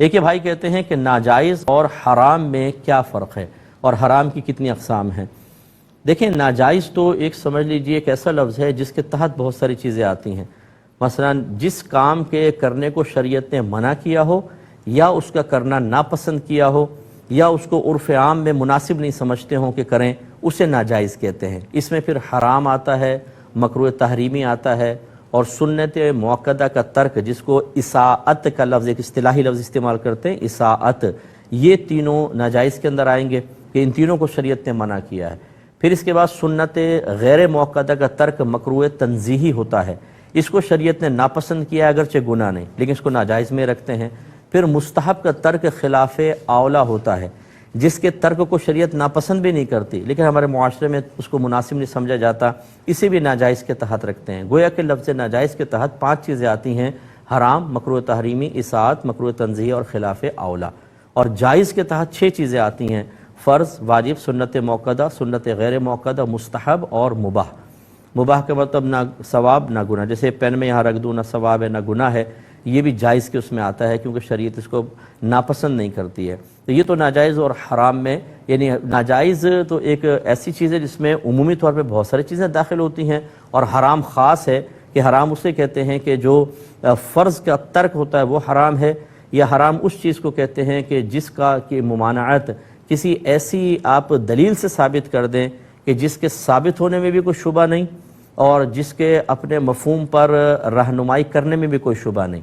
ایک یہ بھائی کہتے ہیں کہ ناجائز اور حرام میں کیا فرق ہے اور حرام کی کتنی اقسام ہیں؟ دیکھیں، ناجائز تو ایک سمجھ لیجئے ایک ایسا لفظ ہے جس کے تحت بہت ساری چیزیں آتی ہیں۔ مثلا جس کام کے کرنے کو شریعت نے منع کیا ہو یا اس کا کرنا ناپسند کیا ہو یا اس کو عرف عام میں مناسب نہیں سمجھتے ہوں کہ کریں، اسے ناجائز کہتے ہیں۔ اس میں پھر حرام آتا ہے، مکروہ تحریمی آتا ہے، اور سنت مؤکدہ کا ترک، جس کو اساءت کا لفظ ایک اصطلاحی لفظ استعمال کرتے ہیں، اساءت، یہ تینوں ناجائز کے اندر آئیں گے کہ ان تینوں کو شریعت نے منع کیا ہے۔ پھر اس کے بعد سنت غیر مؤکدہ کا ترک مکروہ تنزیہی ہوتا ہے، اس کو شریعت نے ناپسند کیا ہے، اگرچہ گناہ نہیں لیکن اس کو ناجائز میں رکھتے ہیں۔ پھر مستحب کا ترک خلاف اولا ہوتا ہے، جس کے ترک کو شریعت ناپسند بھی نہیں کرتی لیکن ہمارے معاشرے میں اس کو مناسب نہیں سمجھا جاتا، اسے بھی ناجائز کے تحت رکھتے ہیں۔ گویا کہ لفظ ناجائز کے تحت 5 چیزیں آتی ہیں: حرام، مکروہ تحریمی، اساءت، مکروہ تنزیہی اور خلاف اولا۔ اور جائز کے تحت 6 چیزیں آتی ہیں: فرض، واجب، سنت مؤکدہ، سنت غیر مؤکدہ، مستحب اور مباح۔ مباح کا مطلب نہ ثواب نہ گناہ، جیسے پین میں یہاں رکھ دوں، نہ ثواب ہے نہ گناہ ہے، یہ بھی جائز کے اس میں آتا ہے کیونکہ شریعت اس کو ناپسند نہیں کرتی ہے۔ تو یہ تو ناجائز اور حرام میں، یعنی ناجائز تو ایک ایسی چیز ہے جس میں عمومی طور پہ بہت ساری چیزیں داخل ہوتی ہیں، اور حرام خاص ہے کہ حرام اسے کہتے ہیں کہ جو فرض کا ترک ہوتا ہے وہ حرام ہے، یا حرام اس چیز کو کہتے ہیں کہ جس کا کی ممانعت کسی ایسی آپ دلیل سے ثابت کر دیں کہ جس کے ثابت ہونے میں بھی کوئی شبہ نہیں اور جس کے اپنے مفہوم پر رہنمائی کرنے میں بھی کوئی شبہ نہیں۔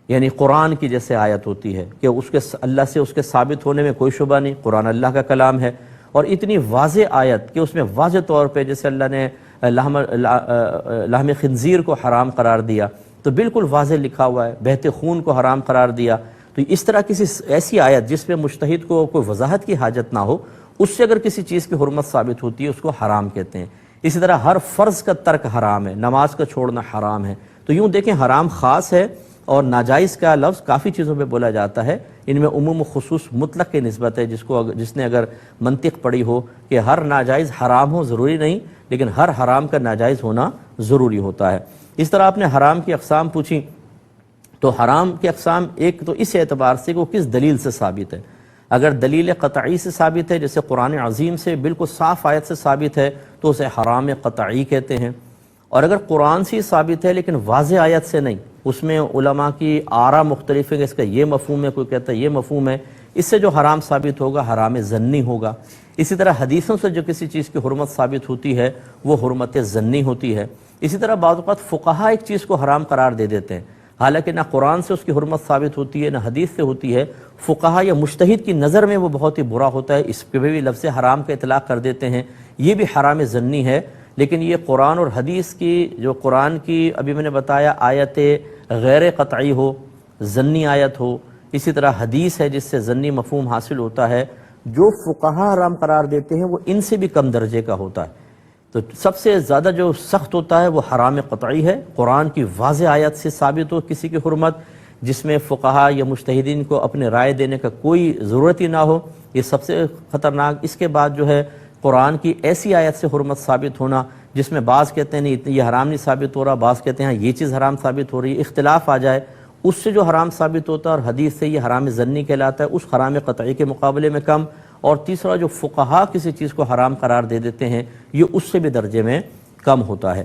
یعنی قرآن کی جیسے آیت ہوتی ہے کہ اس کے اللہ سے اس کے ثابت ہونے میں کوئی شبہ نہیں، قرآن اللہ کا کلام ہے، اور اتنی واضح آیت کہ اس میں واضح طور پہ جیسے اللہ نے لحم خنزیر کو حرام قرار دیا تو بالکل واضح لکھا ہوا ہے، بہتے خون کو حرام قرار دیا۔ تو اس طرح کسی ایسی آیت جس میں مجتہد کو کوئی وضاحت کی حاجت نہ ہو، اس سے اگر کسی چیز کی حرمت ثابت ہوتی ہے اس کو حرام کہتے ہیں۔ اسی طرح ہر فرض کا ترک حرام ہے، نماز کا چھوڑنا حرام ہے۔ تو یوں دیکھیں، حرام خاص ہے اور ناجائز کا لفظ کافی چیزوں پہ بولا جاتا ہے، ان میں عموم و خصوص مطلق کی نسبت ہے، جس نے اگر منطق پڑھی ہو کہ ہر ناجائز حرام ہو ضروری نہیں، لیکن ہر حرام کا ناجائز ہونا ضروری ہوتا ہے۔ اس طرح آپ نے حرام کی اقسام پوچھی، تو حرام کی اقسام ایک تو اس اعتبار سے کہ وہ کس دلیل سے ثابت ہے۔ اگر دلیل قطعی سے ثابت ہے، جیسے قرآن عظیم سے بالکل صاف آیت سے ثابت ہے، تو اسے حرام قطعی کہتے ہیں۔ اور اگر قرآن سے ثابت ہے لیکن واضح آیت سے نہیں، اس میں علماء کی آراء مختلف ہے کہ اس کا یہ مفہوم ہے، کوئی کہتا ہے یہ مفہوم ہے، اس سے جو حرام ثابت ہوگا حرام ظنی ہوگا۔ اسی طرح حدیثوں سے جو کسی چیز کی حرمت ثابت ہوتی ہے وہ حرمت ظنی ہوتی ہے۔ اسی طرح بعض اوقات فقہا ایک چیز کو حرام قرار دے دیتے ہیں، حالانکہ نہ قرآن سے اس کی حرمت ثابت ہوتی ہے نہ حدیث سے ہوتی ہے، فقہا یا مجتہد کی نظر میں وہ بہت ہی برا ہوتا ہے، اس پہ بھی لفظ حرام کا اطلاق کر دیتے ہیں، یہ بھی حرام ظنی ہے۔ لیکن یہ قرآن اور حدیث کی، جو قرآن کی ابھی میں نے بتایا آیت غیر قطعی ہو، ظنی آیت ہو، اسی طرح حدیث ہے جس سے ظنی مفہوم حاصل ہوتا ہے، جو فقہا حرام قرار دیتے ہیں وہ ان سے بھی کم درجے کا ہوتا ہے۔ تو سب سے زیادہ جو سخت ہوتا ہے وہ حرام قطعی ہے، قرآن کی واضح آیت سے ثابت ہو کسی کی حرمت، جس میں فقہا یا مجتہدین کو اپنے رائے دینے کا کوئی ضرورت ہی نہ ہو، یہ سب سے خطرناک۔ اس کے بعد جو ہے قرآن کی ایسی آیت سے حرمت ثابت ہونا جس میں بعض کہتے ہیں نہیں یہ حرام نہیں ثابت ہو رہا، بعض کہتے ہیں یہ چیز حرام ثابت ہو رہی ہے، اختلاف آ جائے، اس سے جو حرام ثابت ہوتا ہے اور حدیث سے یہ حرام ظنی کہلاتا ہے، اس حرام قطعی کے مقابلے میں کم۔ اور تیسرا، جو فقہا کسی چیز کو حرام قرار دے دیتے ہیں، یہ اس سے بھی درجے میں کم ہوتا ہے۔